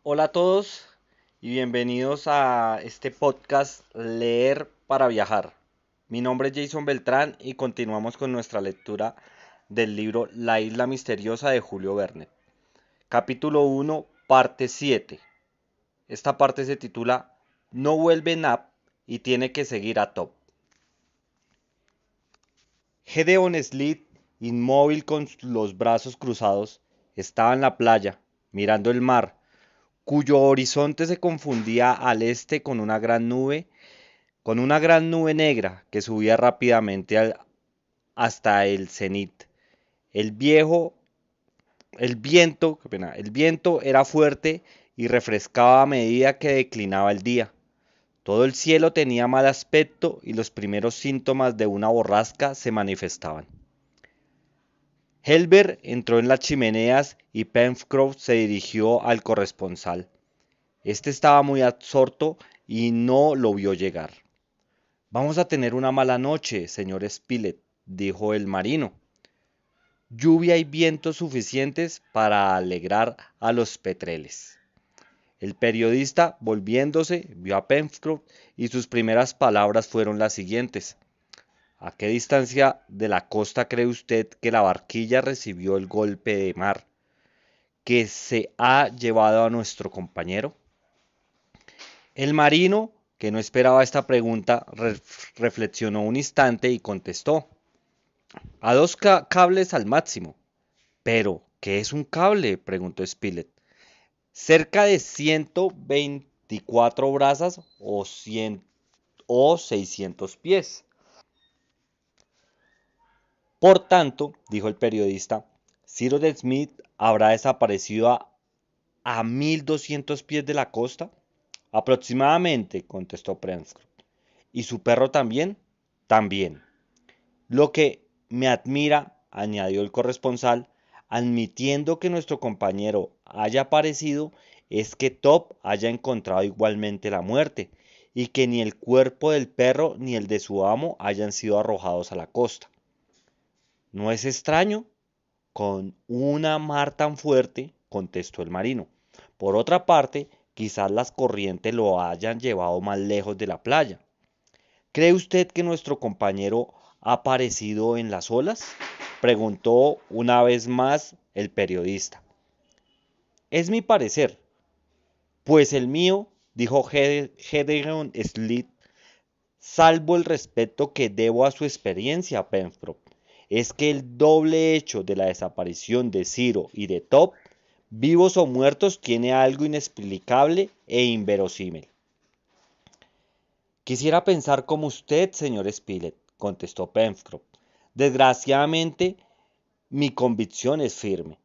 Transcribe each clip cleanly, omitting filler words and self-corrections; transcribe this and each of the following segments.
Hola a todos y bienvenidos a este podcast Leer para Viajar. Mi nombre es Jason Beltrán y continuamos con nuestra lectura del libro La Isla Misteriosa de Julio Verne. Capítulo 1, parte 7. Esta parte se titula No vuelve Nap y tiene que seguir a Top. Gedeon Slid, inmóvil con los brazos cruzados, estaba en la playa, mirando el mar, cuyo horizonte se confundía al este con una gran nube negra que subía rápidamente hasta el cenit. El viejo, el viento era fuerte y refrescaba a medida que declinaba el día. Todo el cielo tenía mal aspecto y los primeros síntomas de una borrasca se manifestaban. Helber entró en las chimeneas y Pencroff se dirigió al corresponsal. Este estaba muy absorto y no lo vio llegar. Vamos a tener una mala noche, señor Spilett, dijo el marino. Lluvia y vientos suficientes para alegrar a los petreles. El periodista, volviéndose, vio a Pencroff y sus primeras palabras fueron las siguientes. ¿A qué distancia de la costa cree usted que la barquilla recibió el golpe de mar que se ha llevado a nuestro compañero? El marino, que no esperaba esta pregunta, reflexionó un instante y contestó. A dos cables al máximo. Pero, ¿qué es un cable? Preguntó Spilett. Cerca de 124 brazas o 100 o 600 pies. Por tanto, dijo el periodista, Cyrus Smith habrá desaparecido a 1200 pies de la costa. Aproximadamente, contestó Prenscott. ¿Y su perro también? También. Lo que me admira, añadió el corresponsal, admitiendo que nuestro compañero haya aparecido, es que Top haya encontrado igualmente la muerte, y que ni el cuerpo del perro ni el de su amo hayan sido arrojados a la costa. ¿No es extraño? Con una mar tan fuerte, contestó el marino. Por otra parte, quizás las corrientes lo hayan llevado más lejos de la playa. ¿Cree usted que nuestro compañero ha aparecido en las olas? Preguntó una vez más el periodista. Es mi parecer. Pues el mío, dijo Gedeon Slid, salvo el respeto que debo a su experiencia, Pencroff, es que el doble hecho de la desaparición de Ciro y de Top, vivos o muertos, tiene algo inexplicable e inverosímil. Quisiera pensar como usted, señor Spilett, contestó Pencroff. Desgraciadamente, mi convicción es firme.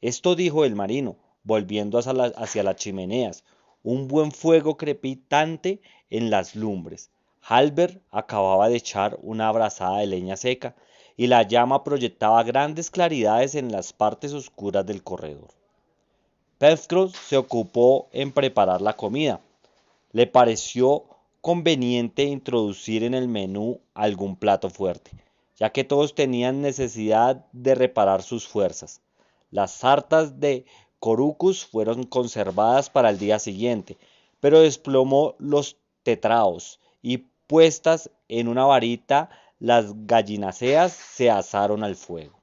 Esto dijo el marino, volviendo hacia las chimeneas, un buen fuego crepitante en las lumbres. Halbert acababa de echar una brazada de leña seca, y la llama proyectaba grandes claridades en las partes oscuras del corredor. Pencroff se ocupó en preparar la comida. Le pareció conveniente introducir en el menú algún plato fuerte, ya que todos tenían necesidad de reparar sus fuerzas. Las sartas de corucus fueron conservadas para el día siguiente, pero desplomó los tetraos y puestas en una varita las gallinaceas se asaron al fuego.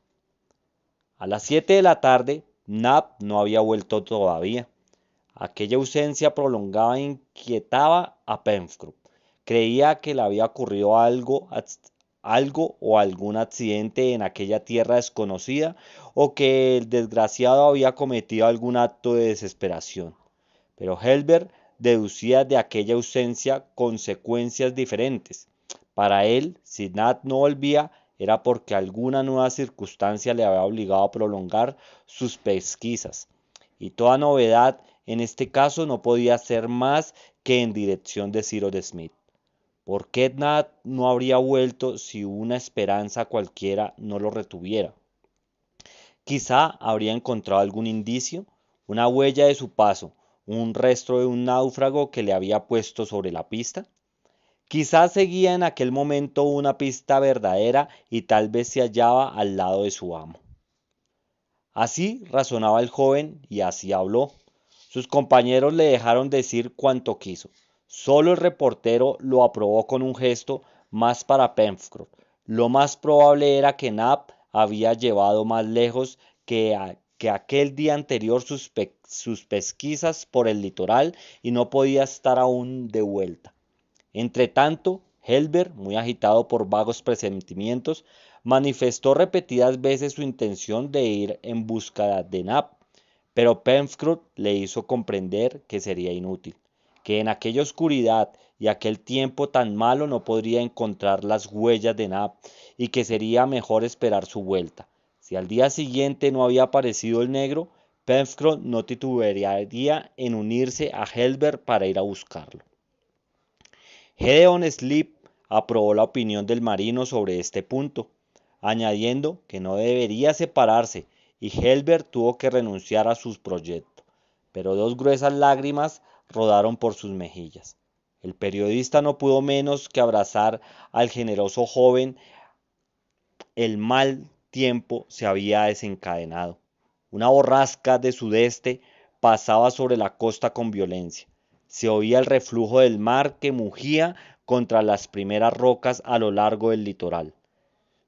A las 7 de la tarde, Nab no había vuelto todavía. Aquella ausencia prolongada inquietaba a Pencroff. Creía que le había ocurrido algo o algún accidente en aquella tierra desconocida o que el desgraciado había cometido algún acto de desesperación. Pero Helbert deducía de aquella ausencia consecuencias diferentes. Para él, si Nat no volvía, era porque alguna nueva circunstancia le había obligado a prolongar sus pesquisas. Y toda novedad en este caso no podía ser más que en dirección de Cyrus Smith. ¿Por qué Nat no habría vuelto si una esperanza cualquiera no lo retuviera? Quizá habría encontrado algún indicio, una huella de su paso, un resto de un náufrago que le había puesto sobre la pista. Quizá seguía en aquel momento una pista verdadera y tal vez se hallaba al lado de su amo. Así razonaba el joven y así habló. Sus compañeros le dejaron decir cuanto quiso. Solo el reportero lo aprobó con un gesto más para Pencroff. Lo más probable era que Nab había llevado más lejos que aquel día anterior sus pesquisas por el litoral y no podía estar aún de vuelta. Entretanto, Helber, muy agitado por vagos presentimientos, manifestó repetidas veces su intención de ir en busca de Nab, pero Pencroff le hizo comprender que sería inútil, que en aquella oscuridad y aquel tiempo tan malo no podría encontrar las huellas de Nab y que sería mejor esperar su vuelta. Si al día siguiente no había aparecido el negro, Pencroff no titubearía en unirse a Helber para ir a buscarlo. Gédéon Spilett aprobó la opinión del marino sobre este punto, añadiendo que no debería separarse, y Helber tuvo que renunciar a su proyecto, pero dos gruesas lágrimas rodaron por sus mejillas. El periodista no pudo menos que abrazar al generoso joven. El mal tiempo se había desencadenado. Una borrasca de sudeste pasaba sobre la costa con violencia. Se oía el reflujo del mar que mugía contra las primeras rocas a lo largo del litoral.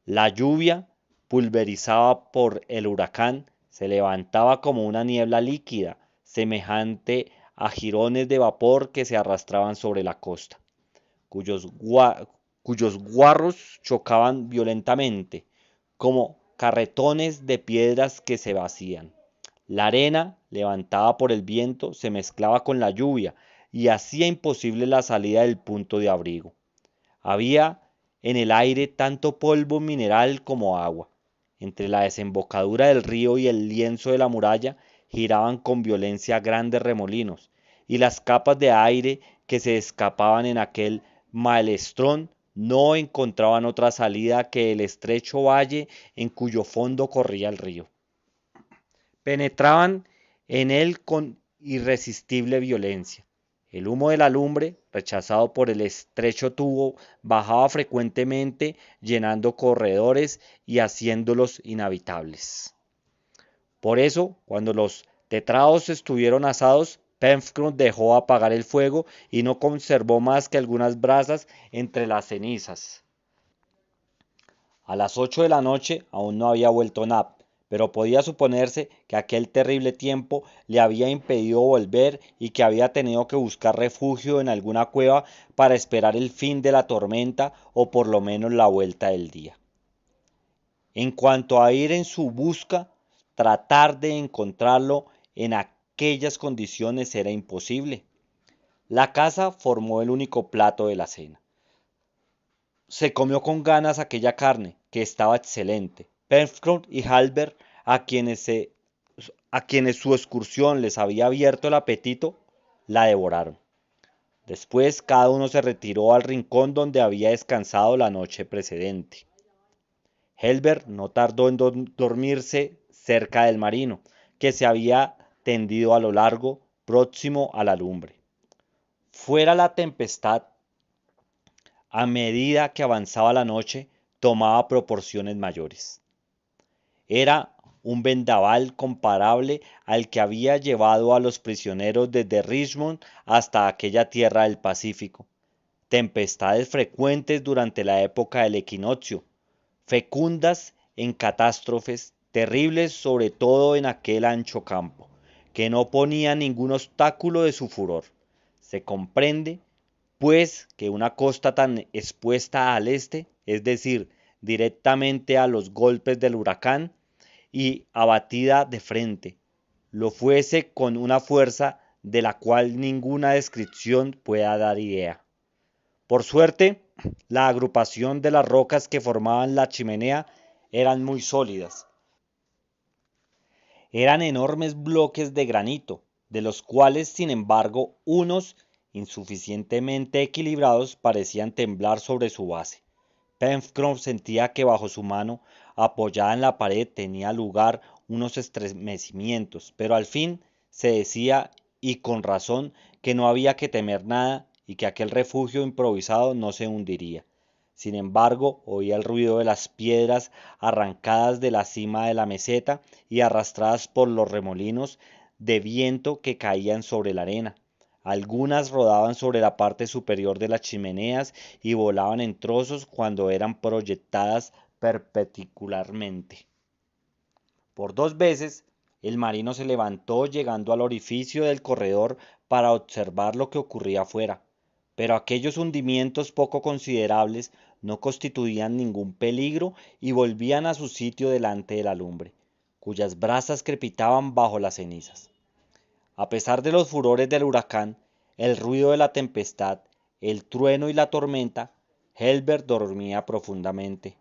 La lluvia, pulverizada por el huracán, se levantaba como una niebla líquida, semejante a jirones de vapor que se arrastraban sobre la costa, cuyos, cuyos guarros chocaban violentamente, como carretones de piedras que se vacían. La arena, levantada por el viento, se mezclaba con la lluvia y hacía imposible la salida del punto de abrigo. Había en el aire tanto polvo mineral como agua. Entre la desembocadura del río y el lienzo de la muralla giraban con violencia grandes remolinos, y las capas de aire que se escapaban en aquel maelstrón no encontraban otra salida que el estrecho valle en cuyo fondo corría el río. Penetraban en él con irresistible violencia. El humo de la lumbre, rechazado por el estrecho tubo, bajaba frecuentemente, llenando corredores y haciéndolos inhabitables. Por eso, cuando los tetrados estuvieron asados, Pencroff dejó apagar el fuego y no conservó más que algunas brasas entre las cenizas. A las 8 de la noche aún no había vuelto Nab, pero podía suponerse que aquel terrible tiempo le había impedido volver y que había tenido que buscar refugio en alguna cueva para esperar el fin de la tormenta o por lo menos la vuelta del día. En cuanto a ir en su busca, tratar de encontrarlo en aquellas condiciones era imposible. La caza formó el único plato de la cena. Se comió con ganas aquella carne, que estaba excelente. Pencroff y Harbert, a quienes su excursión les había abierto el apetito, la devoraron. Después cada uno se retiró al rincón donde había descansado la noche precedente. Helber no tardó en dormirse cerca del marino, que se había tendido a lo largo, próximo a la lumbre. Fuera la tempestad, a medida que avanzaba la noche, tomaba proporciones mayores. Era un vendaval comparable al que había llevado a los prisioneros desde Richmond hasta aquella tierra del Pacífico. Tempestades frecuentes durante la época del equinoccio, fecundas en catástrofes, terribles sobre todo en aquel ancho campo, que no ponía ningún obstáculo de su furor. Se comprende, pues, que una costa tan expuesta al este, es decir, directamente a los golpes del huracán, y abatida de frente, lo fuese con una fuerza de la cual ninguna descripción pueda dar idea. Por suerte, la agrupación de las rocas que formaban la chimenea eran muy sólidas. Eran enormes bloques de granito, de los cuales, sin embargo, unos, insuficientemente equilibrados, parecían temblar sobre su base. Pencroff sentía que bajo su mano, apoyada en la pared, tenía lugar unos estremecimientos, pero al fin se decía, y con razón, que no había que temer nada y que aquel refugio improvisado no se hundiría. Sin embargo, oía el ruido de las piedras arrancadas de la cima de la meseta y arrastradas por los remolinos de viento que caían sobre la arena. Algunas rodaban sobre la parte superior de las chimeneas y volaban en trozos cuando eran proyectadas perpendicularmente. Por 2 veces el marino se levantó llegando al orificio del corredor para observar lo que ocurría afuera, pero aquellos hundimientos poco considerables no constituían ningún peligro y volvían a su sitio delante de la lumbre, cuyas brasas crepitaban bajo las cenizas. A pesar de los furores del huracán, el ruido de la tempestad, el trueno y la tormenta, Helbert dormía profundamente.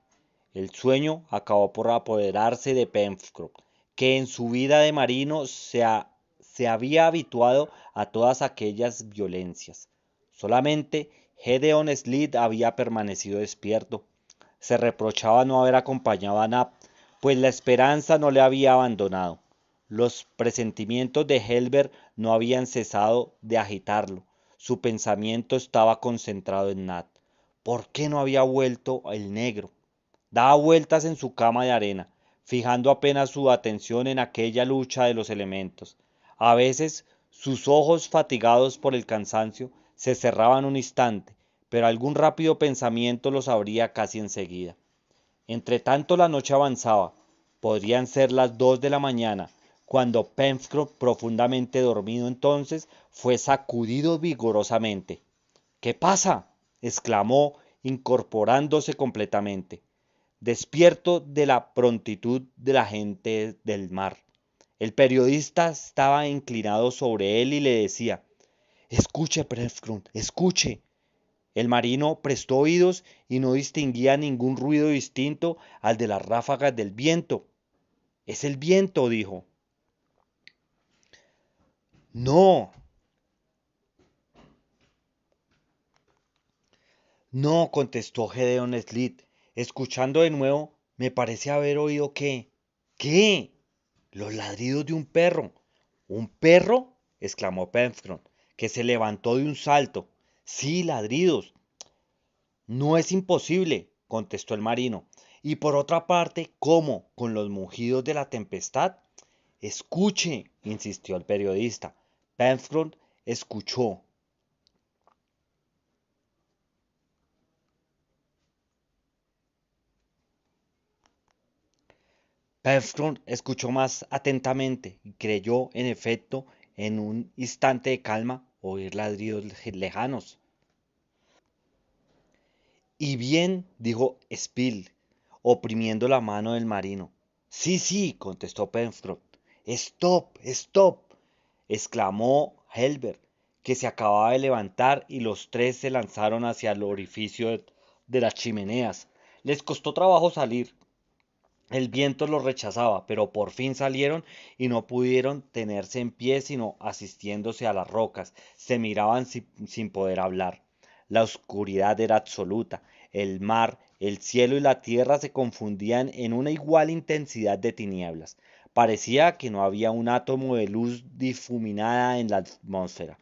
El sueño acabó por apoderarse de Pencroff, que en su vida de marino se había habituado a todas aquellas violencias. Solamente Gedeon Spilett había permanecido despierto. Se reprochaba no haber acompañado a Nab, pues la esperanza no le había abandonado. Los presentimientos de Helbert no habían cesado de agitarlo. Su pensamiento estaba concentrado en Nab. ¿Por qué no había vuelto el negro? Daba vueltas en su cama de arena, fijando apenas su atención en aquella lucha de los elementos. A veces sus ojos, fatigados por el cansancio, se cerraban un instante, pero algún rápido pensamiento los abría casi enseguida. Entretanto la noche avanzaba. Podrían ser las 2 de la mañana, cuando Pencroff, profundamente dormido entonces, fue sacudido vigorosamente. ¿Qué pasa?, exclamó, incorporándose completamente, despierto de la prontitud de la gente del mar. El periodista estaba inclinado sobre él y le decía: «Escuche, Pencroff, escuche». El marino prestó oídos y no distinguía ningún ruido distinto al de las ráfagas del viento. «Es el viento», dijo. «No, no», contestó Gedeon Spilett. Escuchando de nuevo, me parece haber oído ¿Qué? Los ladridos de un perro. ¿Un perro?, exclamó Pencroff, que se levantó de un salto. «Sí, ladridos». «No es imposible», contestó el marino. «Y por otra parte, ¿cómo? ¿Con los mugidos de la tempestad?». «Escuche», insistió el periodista. Pencroff escuchó. Pencroff escuchó más atentamente y creyó, en efecto, en un instante de calma, oír ladridos lejanos. «Y bien», dijo Spilett, oprimiendo la mano del marino. «Sí, sí», contestó Pencroff. «Stop, stop», exclamó Helbert, que se acababa de levantar, y los tres se lanzaron hacia el orificio de las chimeneas. Les costó trabajo salir. El viento los rechazaba, pero por fin salieron y no pudieron tenerse en pie sino asistiéndose a las rocas. Se miraban sin poder hablar. La oscuridad era absoluta. El mar, el cielo y la tierra se confundían en una igual intensidad de tinieblas. Parecía que no había un átomo de luz difuminada en la atmósfera.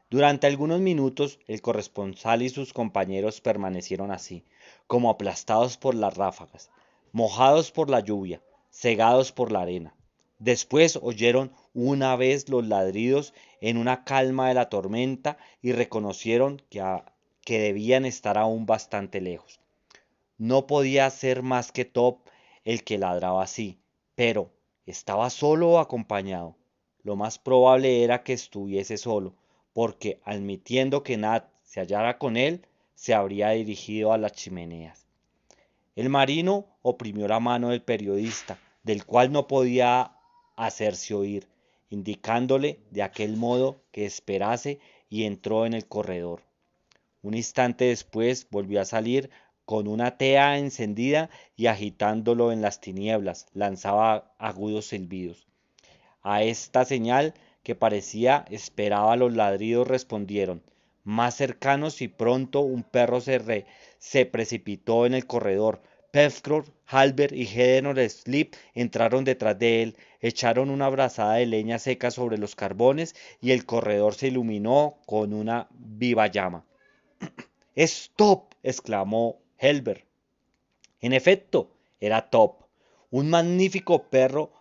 Durante algunos minutos el corresponsal y sus compañeros permanecieron así, como aplastados por las ráfagas, mojados por la lluvia, cegados por la arena. Después oyeron una vez los ladridos en una calma de la tormenta y reconocieron que debían estar aún bastante lejos. No podía ser más que Top el que ladraba así, pero ¿estaba solo o acompañado? Lo más probable era que estuviese solo, porque admitiendo que Nat se hallara con él, se habría dirigido a las chimeneas. El marino oprimió la mano del periodista, del cual no podía hacerse oír, indicándole de aquel modo que esperase, y entró en el corredor. Un instante después volvió a salir con una tea encendida y agitándolo en las tinieblas, lanzaba agudos silbidos. A esta señal, que parecía esperaba los ladridos, respondieron más cercanos, y pronto un perro se precipitó en el corredor. Pencroff, Harbert y Gedeon Spilett entraron detrás de él, echaron una brazada de leña seca sobre los carbones y el corredor se iluminó con una viva llama. «¡Stop!», exclamó Helber. En efecto, era Top, un magnífico perro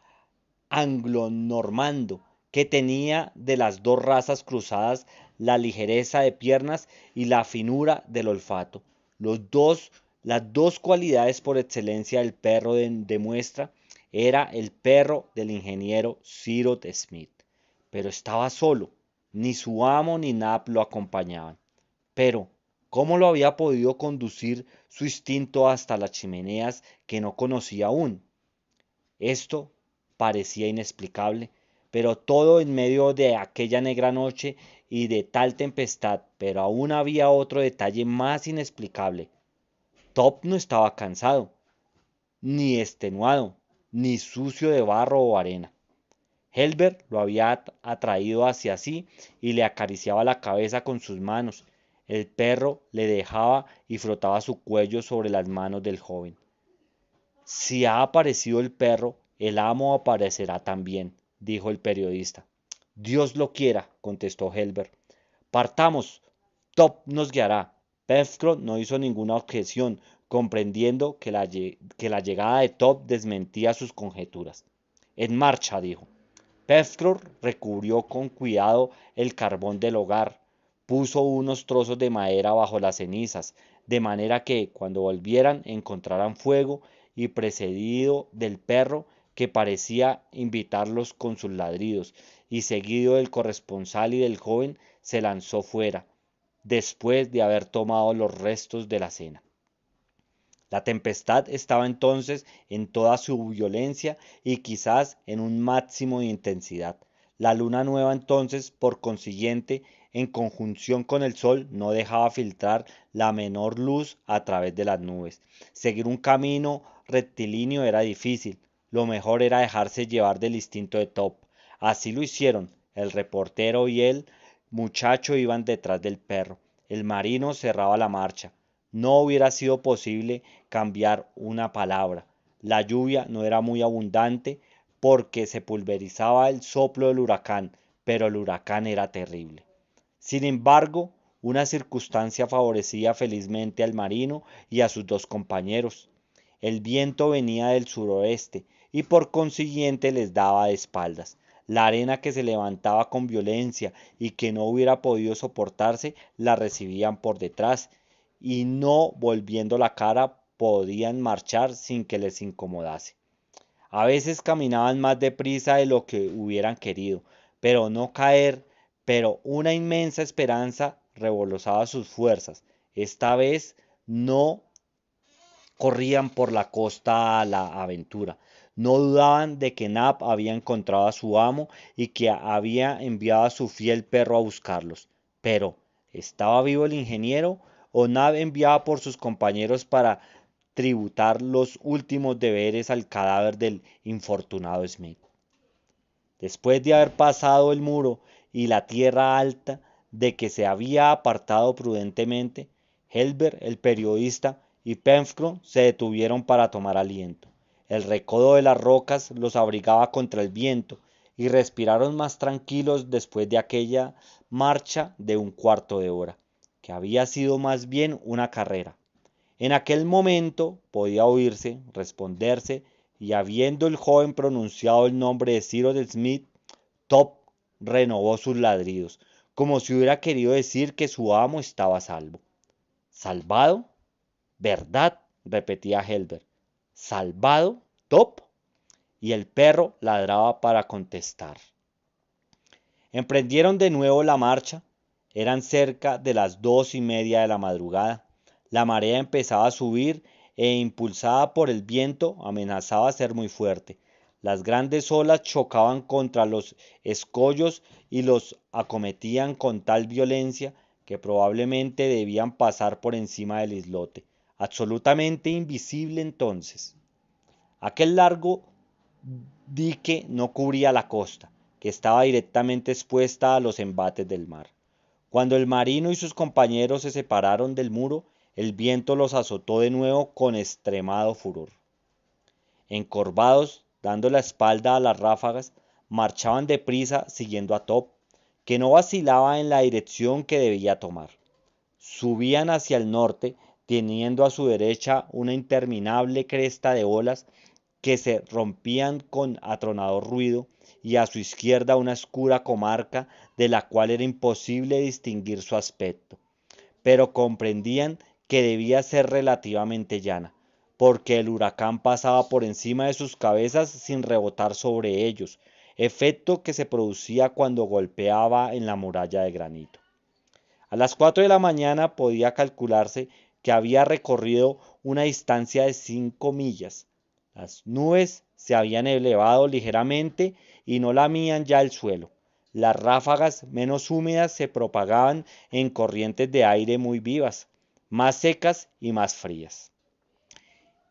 anglo-normando que tenía de las dos razas cruzadas la ligereza de piernas y la finura del olfato. Los dos, las dos cualidades por excelencia del perro de muestra era el perro del ingeniero Cyrus Smith. Pero estaba solo, ni su amo ni Nab lo acompañaban. Pero, ¿cómo lo había podido conducir su instinto hasta las chimeneas que no conocía aún? Esto parecía inexplicable, pero todo en medio de aquella negra noche y de tal tempestad. Pero aún había otro detalle más inexplicable. Top no estaba cansado, ni extenuado, ni sucio de barro o arena. Helbert lo había atraído hacia sí y le acariciaba la cabeza con sus manos. El perro le dejaba y frotaba su cuello sobre las manos del joven. Si ha aparecido el perro, el amo aparecerá también, dijo el periodista. Dios lo quiera, contestó Helbert. Partamos. Top nos guiará. Pencroff no hizo ninguna objeción, comprendiendo que la llegada de Top desmentía sus conjeturas. En marcha, dijo. Pencroff recubrió con cuidado el carbón del hogar, puso unos trozos de madera bajo las cenizas, de manera que, cuando volvieran, encontraran fuego, y precedido del perro, que parecía invitarlos con sus ladridos, y seguido del corresponsal y del joven, se lanzó fuera, después de haber tomado los restos de la cena. La tempestad estaba entonces en toda su violencia y quizás en un máximo de intensidad. La luna nueva entonces, por consiguiente, en conjunción con el sol, no dejaba filtrar la menor luz a través de las nubes. Seguir un camino rectilíneo era difícil. Lo mejor era dejarse llevar del instinto de Top. Así lo hicieron. El reportero y el muchacho iban detrás del perro. El marino cerraba la marcha. No hubiera sido posible cambiar una palabra. La lluvia no era muy abundante porque se pulverizaba el soplo del huracán, pero el huracán era terrible. Sin embargo, una circunstancia favorecía felizmente al marino y a sus dos compañeros. El viento venía del suroeste y por consiguiente les daba de espaldas. La arena que se levantaba con violencia y que no hubiera podido soportarse la recibían por detrás, y no volviendo la cara podían marchar sin que les incomodase. A veces caminaban más deprisa de lo que hubieran querido, pero no caer, pero una inmensa esperanza rebolsaba sus fuerzas. Esta vez no corrían por la costa a la aventura. No dudaban de que Nab había encontrado a su amo y que había enviado a su fiel perro a buscarlos. Pero, ¿estaba vivo el ingeniero o Nab enviaba por sus compañeros para tributar los últimos deberes al cadáver del infortunado Smith? Después de haber pasado el muro y la tierra alta de que se había apartado prudentemente, Helbert, el periodista, y Pencroff se detuvieron para tomar aliento. El recodo de las rocas los abrigaba contra el viento, y respiraron más tranquilos después de aquella marcha de un cuarto de hora, que había sido más bien una carrera. En aquel momento podía oírse, responderse, y habiendo el joven pronunciado el nombre de Cyrus Smith, Top renovó sus ladridos, como si hubiera querido decir que su amo estaba a salvo. ¿Salvado? ¿Verdad? Repetía Helbert. ¿Salvado, Top? Y el perro ladraba para contestar. Emprendieron de nuevo la marcha. Eran cerca de las 2:30 de la madrugada. La marea empezaba a subir e, impulsada por el viento, amenazaba ser muy fuerte. Las grandes olas chocaban contra los escollos y los acometían con tal violencia que probablemente debían pasar por encima del islote, absolutamente invisible entonces. Aquel largo dique no cubría la costa, que estaba directamente expuesta a los embates del mar. Cuando el marino y sus compañeros se separaron del muro, el viento los azotó de nuevo con extremado furor. Encorvados, dando la espalda a las ráfagas, marchaban deprisa siguiendo a Top, que no vacilaba en la dirección que debía tomar. Subían hacia el norte, teniendo a su derecha una interminable cresta de olas que se rompían con atronador ruido, y a su izquierda una oscura comarca de la cual era imposible distinguir su aspecto, pero comprendían que debía ser relativamente llana, porque el huracán pasaba por encima de sus cabezas sin rebotar sobre ellos, efecto que se producía cuando golpeaba en la muralla de granito. A las 4 de la mañana podía calcularse que había recorrido una distancia de 5 millas. Las nubes se habían elevado ligeramente y no lamían ya el suelo. Las ráfagas menos húmedas se propagaban en corrientes de aire muy vivas, más secas y más frías.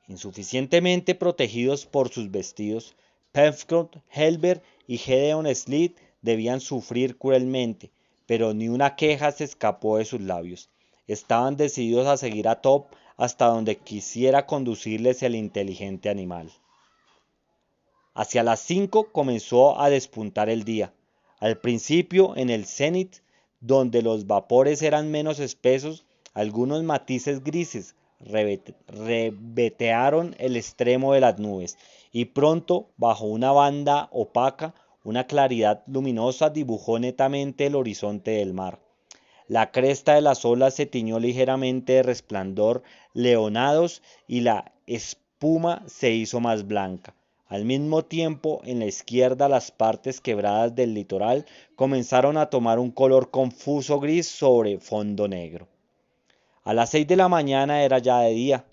Insuficientemente protegidos por sus vestidos, Pencroff, Halbert y Gédéon Spilett debían sufrir cruelmente, pero ni una queja se escapó de sus labios. Estaban decididos a seguir a Top hasta donde quisiera conducirles el inteligente animal. Hacia las 5 comenzó a despuntar el día. Al principio, en el cenit, donde los vapores eran menos espesos, algunos matices grises revetearon el extremo de las nubes, y pronto, bajo una banda opaca, una claridad luminosa dibujó netamente el horizonte del mar. La cresta de las olas se tiñó ligeramente de resplandor leonados y la espuma se hizo más blanca. Al mismo tiempo, en la izquierda las partes quebradas del litoral comenzaron a tomar un color confuso gris sobre fondo negro. A las 6 de la mañana era ya de día.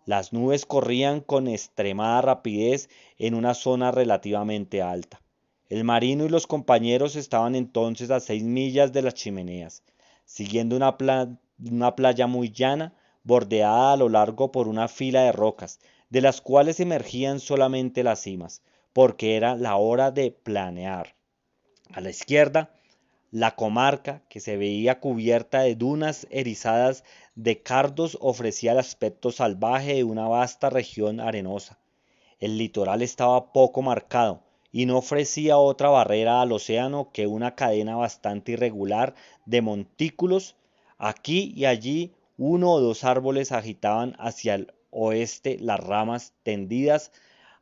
Las nubes corrían con extremada rapidez en una zona relativamente alta. El marino y los compañeros estaban entonces a 6 millas de las chimeneas, siguiendo una playa muy llana, bordeada a lo largo por una fila de rocas, de las cuales emergían solamente las cimas, porque era la hora de planear. A la izquierda, la comarca, que se veía cubierta de dunas erizadas de cardos, ofrecía el aspecto salvaje de una vasta región arenosa. El litoral estaba poco marcado y no ofrecía otra barrera al océano que una cadena bastante irregular de montículos. Aquí y allí uno o dos árboles agitaban hacia el oeste las ramas tendidas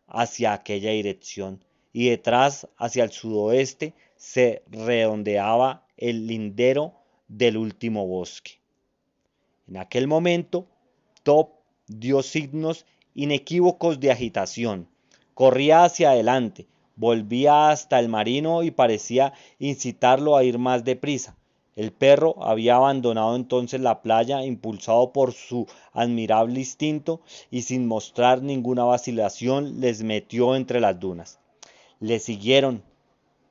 hacia aquella dirección, y detrás, hacia el sudoeste, se redondeaba el lindero del último bosque. En aquel momento, Top dio signos inequívocos de agitación. Corría hacia adelante, volvía hasta el marino y parecía incitarlo a ir más deprisa. El perro había abandonado entonces la playa, impulsado por su admirable instinto, y sin mostrar ninguna vacilación les metió entre las dunas. Le siguieron.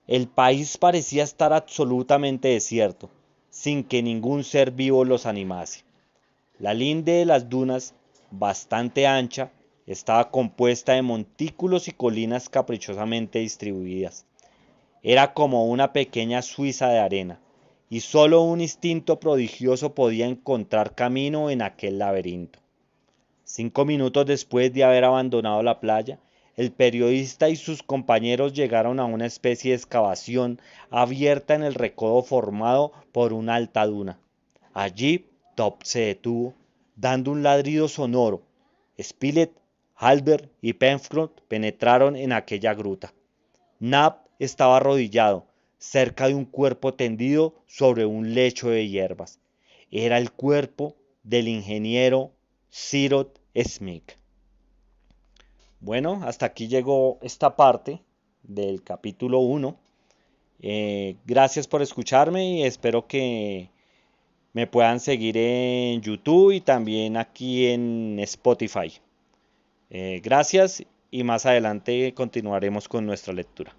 El país parecía estar absolutamente desierto, sin que ningún ser vivo los animase. La linde de las dunas, bastante ancha, estaba compuesta de montículos y colinas caprichosamente distribuidas. Era como una pequeña Suiza de arena, y solo un instinto prodigioso podía encontrar camino en aquel laberinto. 5 minutos después de haber abandonado la playa, el periodista y sus compañeros llegaron a una especie de excavación abierta en el recodo formado por una alta duna. Allí Top se detuvo, dando un ladrido sonoro. Spilett, Halbert y Pencroff penetraron en aquella gruta. Nab estaba arrodillado, cerca de un cuerpo tendido sobre un lecho de hierbas. Era el cuerpo del ingeniero Cyrus Smith. Bueno, hasta aquí llegó esta parte del capítulo 1. Gracias por escucharme y espero que me puedan seguir en YouTube y también aquí en Spotify. Gracias y más adelante continuaremos con nuestra lectura.